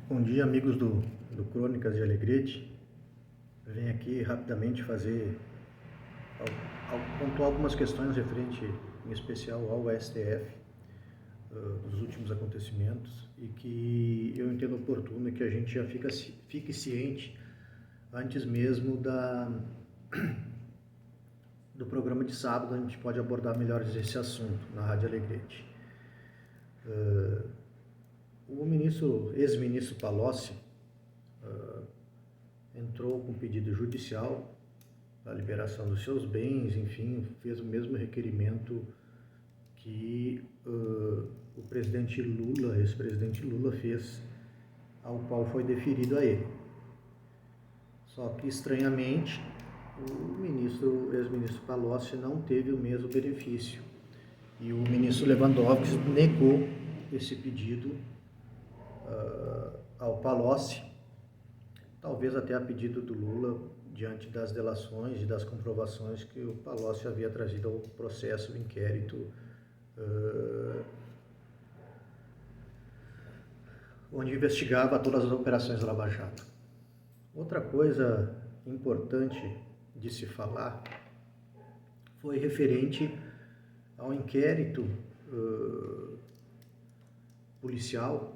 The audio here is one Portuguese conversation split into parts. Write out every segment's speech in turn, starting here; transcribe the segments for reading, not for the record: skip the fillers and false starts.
Bom dia, amigos do Crônicas de Alegrete. Venho aqui rapidamente pontuar algumas questões referente, em especial, ao STF, dos últimos acontecimentos, e que eu entendo oportuno que a gente já fique ciente antes mesmo do programa de sábado. A gente pode abordar melhor esse assunto na Rádio Alegrete. O ex-ministro Palocci entrou com pedido judicial para a liberação dos seus bens, enfim, fez o mesmo requerimento que o presidente Lula, ex-presidente Lula, fez, ao qual foi deferido a ele. Só que, estranhamente, o ex-ministro Palocci não teve o mesmo benefício, e o ministro Lewandowski negou esse pedido ao Palocci, talvez até a pedido do Lula, diante das delações e das comprovações que o Palocci havia trazido ao processo, do inquérito, onde investigava todas as operações Lava Jato. Outra coisa importante de se falar foi referente ao inquérito policial,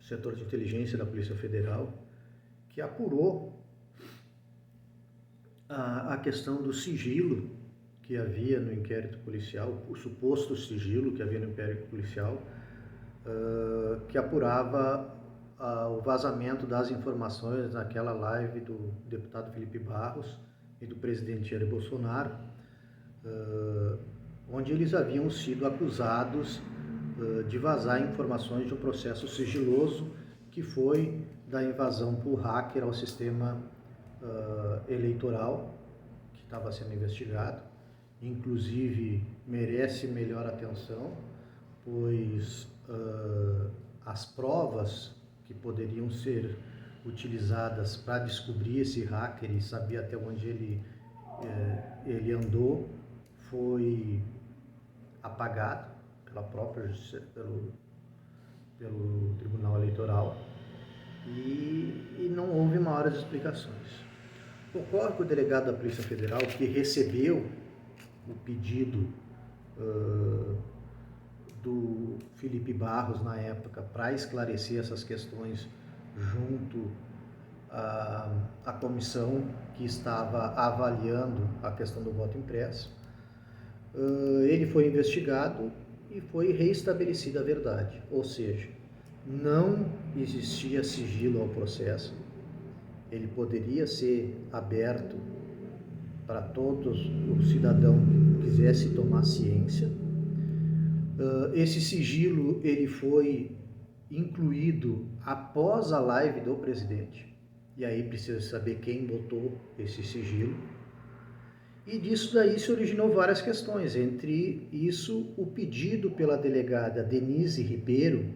setor de inteligência da Polícia Federal, que apurou a questão do sigilo que havia no inquérito policial, o suposto sigilo que havia no inquérito policial, que apurava o vazamento das informações naquela live do deputado Felipe Barros e do presidente Jair Bolsonaro, onde eles haviam sido acusados de vazar informações de um processo sigiloso que foi da invasão por hacker ao sistema eleitoral que estava sendo investigado. Inclusive, merece melhor atenção, pois as provas que poderiam ser utilizadas para descobrir esse hacker e saber até onde ele andou foi apagado pelo Tribunal Eleitoral, e não houve maiores explicações. Ocorre que o delegado da Polícia Federal, que recebeu o pedido do Felipe Barros na época para esclarecer essas questões junto à comissão que estava avaliando a questão do voto impresso, ele foi investigado e foi reestabelecida a verdade, ou seja, não existia sigilo ao processo. Ele poderia ser aberto para todos o cidadão que quisesse tomar ciência. Esse sigilo ele foi incluído após a live do presidente, e aí precisa saber quem botou esse sigilo. E disso daí se originou várias questões, entre isso o pedido pela delegada Denise Ribeiro,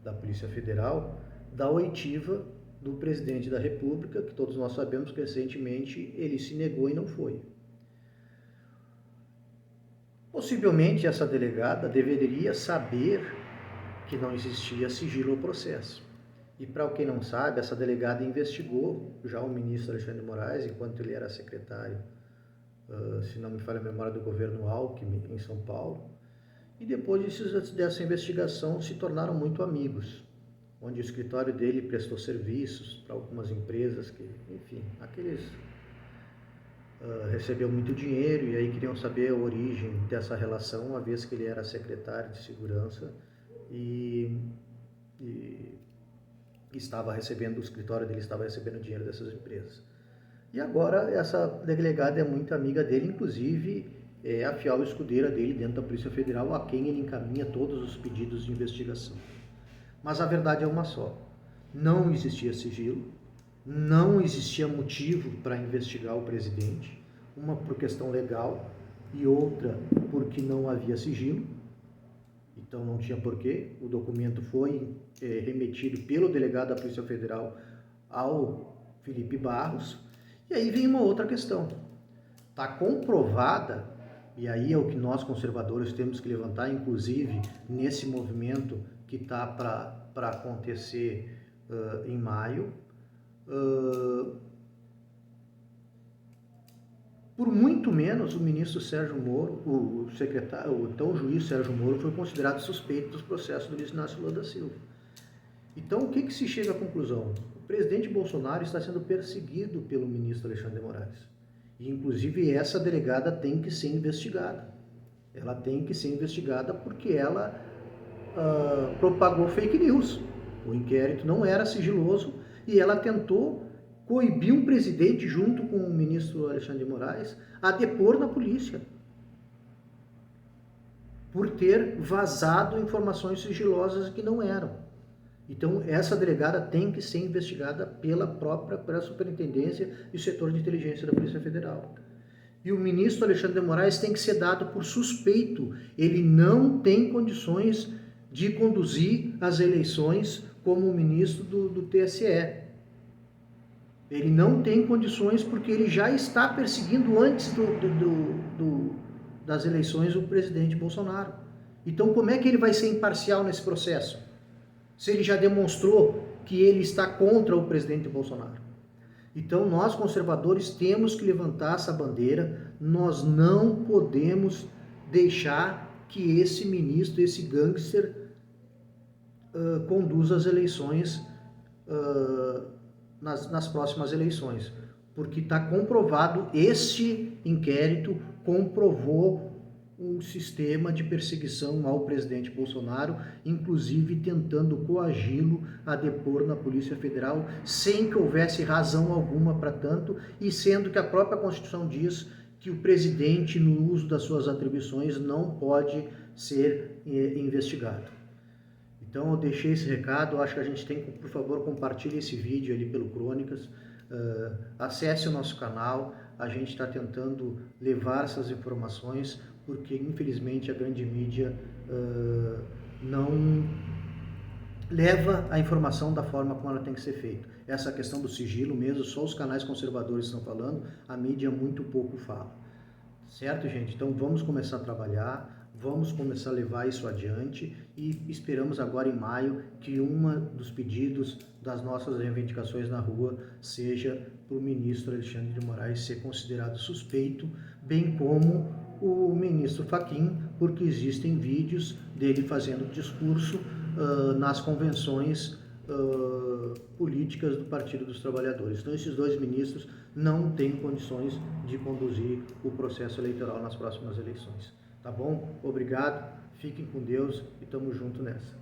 da Polícia Federal, da oitiva do presidente da República, que todos nós sabemos que recentemente ele se negou e não foi. Possivelmente essa delegada deveria saber que não existia sigilo ao processo. E para quem não sabe, essa delegada investigou já o ministro Alexandre de Moraes, enquanto ele era secretário, se não me falha a memória, do governo Alckmin, em São Paulo, e depois dessa investigação se tornaram muito amigos, onde o escritório dele prestou serviços para algumas empresas que, enfim, recebeu muito dinheiro, e aí queriam saber a origem dessa relação, uma vez que ele era secretário de segurança e estava recebendo, o escritório dele estava recebendo dinheiro dessas empresas. E agora essa delegada é muito amiga dele, inclusive é a fiel escudeira dele dentro da Polícia Federal, a quem ele encaminha todos os pedidos de investigação. Mas a verdade é uma só: não existia sigilo, não existia motivo para investigar o presidente, uma por questão legal e outra porque não havia sigilo, então não tinha porquê. O documento foi remetido pelo delegado da Polícia Federal ao Felipe Barros. E aí vem uma outra questão. Está comprovada, e aí é o que nós conservadores temos que levantar, inclusive nesse movimento que está para acontecer em maio. Por muito menos, o ministro Sérgio Moro, o então juiz Sérgio Moro, foi considerado suspeito dos processos do Luiz Inácio Lula da Silva. Então, o que se chega à conclusão? O presidente Bolsonaro está sendo perseguido pelo ministro Alexandre de Moraes. E, inclusive, essa delegada tem que ser investigada. Ela tem que ser investigada porque ela propagou fake news. O inquérito não era sigiloso e ela tentou coibir um presidente, junto com o ministro Alexandre de Moraes, a depor na polícia por ter vazado informações sigilosas que não eram. Então, essa delegada tem que ser investigada pela Superintendência e o setor de inteligência da Polícia Federal. E o ministro Alexandre de Moraes tem que ser dado por suspeito. Ele não tem condições de conduzir as eleições como ministro do TSE. Ele não tem condições porque ele já está perseguindo antes das eleições o presidente Bolsonaro. Então, como é que ele vai ser imparcial nesse processo? Se ele já demonstrou que ele está contra o presidente Bolsonaro. Então, nós conservadores temos que levantar essa bandeira. Nós não podemos deixar que esse ministro, esse gangster, conduza as eleições nas próximas eleições, porque está comprovado, este inquérito comprovou um sistema de perseguição ao presidente Bolsonaro, inclusive tentando coagi-lo a depor na Polícia Federal, sem que houvesse razão alguma para tanto, e sendo que a própria Constituição diz que o presidente, no uso das suas atribuições, não pode ser investigado. Então eu deixei esse recado, acho que a gente tem que, por favor, compartilhe esse vídeo ali pelo Crônicas, acesse o nosso canal, a gente está tentando levar essas informações, porque infelizmente a grande mídia não leva a informação da forma como ela tem que ser feita. Essa questão do sigilo mesmo, só os canais conservadores estão falando, a mídia muito pouco fala. Certo, gente? Então vamos começar a trabalhar, vamos começar a levar isso adiante e esperamos agora em maio que um dos pedidos das nossas reivindicações na rua seja para o ministro Alexandre de Moraes ser considerado suspeito, bem como o ministro Fachin, porque existem vídeos dele fazendo discurso nas convenções políticas do Partido dos Trabalhadores. Então esses dois ministros não têm condições de conduzir o processo eleitoral nas próximas eleições. Tá bom? Obrigado, fiquem com Deus e tamo junto nessa.